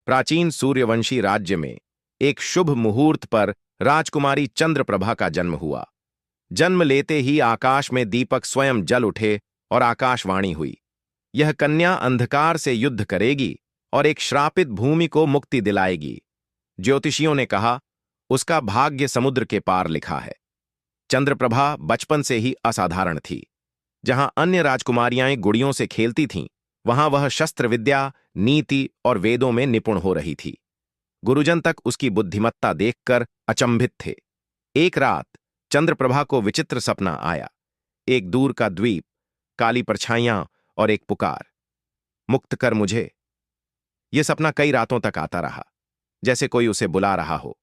प्राचीन सूर्यवंशी राज्य में एक शुभ मुहूर्त पर राजकुमारी चंद्रप्रभा का जन्म हुआ। जन्म लेते ही आकाश में दीपक स्वयं जल उठे और आकाशवाणी हुई, यह कन्या अंधकार से युद्ध करेगी और एक श्रापित भूमि को मुक्ति दिलाएगी। ज्योतिषियों ने कहा, उसका भाग्य समुद्र के पार लिखा है। चंद्रप्रभा बचपन से ही असाधारण थी। जहां अन्य राजकुमारियां गुड़ियों से खेलती थीं, वहां वह शस्त्र विद्या, नीति और वेदों में निपुण हो रही थी। गुरुजन तक उसकी बुद्धिमत्ता देखकर अचंभित थे। एक रात चंद्रप्रभा को विचित्र सपना आया। एक दूर का द्वीप, काली परछाइयां और एक पुकार, मुक्त कर मुझे। यह सपना कई रातों तक आता रहा, जैसे कोई उसे बुला रहा हो।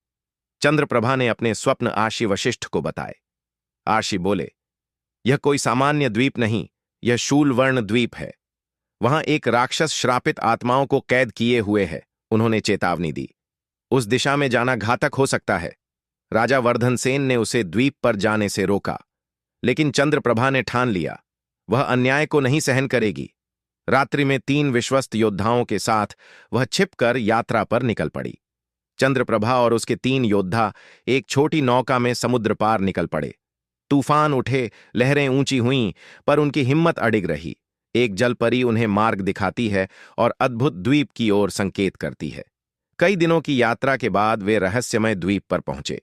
चंद्रप्रभा ने अपने स्वप्न आशी वशिष्ठ को बताए। आशी बोले, यह कोई सामान्य द्वीप नहीं, यह शूलवर्ण द्वीप है। वहां एक राक्षस श्रापित आत्माओं को कैद किए हुए है। उन्होंने चेतावनी दी, उस दिशा में जाना घातक हो सकता है। राजा वर्धनसेन ने उसे द्वीप पर जाने से रोका, लेकिन चंद्रप्रभा ने ठान लिया, वह अन्याय को नहीं सहन करेगी। रात्रि में 3 विश्वस्त योद्धाओं के साथ वह छिपकर यात्रा पर निकल पड़ी। चंद्रप्रभा और उसके 3 योद्धा एक छोटी नौका में समुद्र पार निकल पड़े। तूफान उठे, लहरें ऊंची हुईं, पर उनकी हिम्मत अडिग रही। एक जलपरी उन्हें मार्ग दिखाती है और अद्भुत द्वीप की ओर संकेत करती है। कई दिनों की यात्रा के बाद वे रहस्यमय द्वीप पर पहुंचे।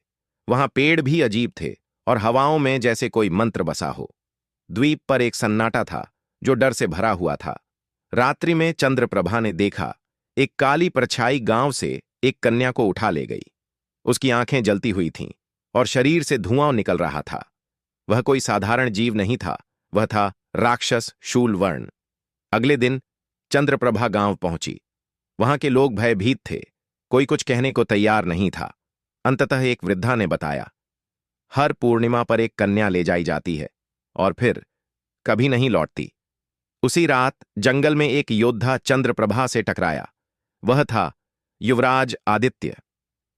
वहां पेड़ भी अजीब थे और हवाओं में जैसे कोई मंत्र बसा हो। द्वीप पर एक सन्नाटा था जो डर से भरा हुआ था। रात्रि में चंद्रप्रभा ने देखा, एक काली परछाई गांव से एक कन्या को उठा ले गई। उसकी आंखें जलती हुई थीं और शरीर से धुआं निकल रहा था। वह कोई साधारण जीव नहीं था, वह था राक्षस शूलवर्ण। अगले दिन चंद्रप्रभा गांव पहुंची। वहां के लोग भयभीत थे, कोई कुछ कहने को तैयार नहीं था। अंततः एक वृद्धा ने बताया, हर पूर्णिमा पर एक कन्या ले जाई जाती है और फिर कभी नहीं लौटती। उसी रात जंगल में एक योद्धा चंद्रप्रभा से टकराया। वह था युवराज आदित्य।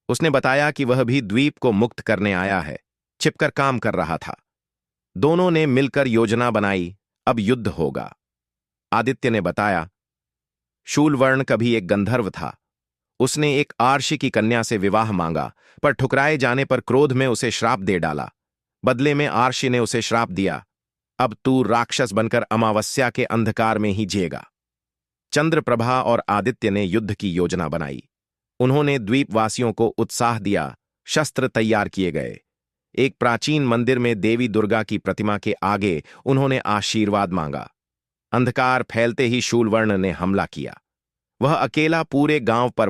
उसने बताया कि वह भी द्वीप को मुक्त करने आया है, छिपकर काम कर रहा था। दोनों ने मिलकर योजना बनाई, अब युद्ध होगा। आदित्य ने बताया, शूलवर्ण कभी एक गंधर्व था। उसने एक आर्षि की कन्या से विवाह मांगा, पर ठुकराए जाने पर क्रोध में उसे श्राप दे डाला। बदले में आर्षि ने उसे श्राप दिया, अब तू राक्षस बनकर अमावस्या के अंधकार में ही जिएगा। चंद्रप्रभा और आदित्य ने युद्ध की योजना बनाई। उन्होंने द्वीपवासियों को उत्साह दिया, शस्त्र तैयार किए गए। एक प्राचीन मंदिर में देवी दुर्गा की प्रतिमा के आगे उन्होंने आशीर्वाद मांगा। अंधकार फैलते ही शूलवर्ण ने हमला किया। वह अकेला पूरे गांव पर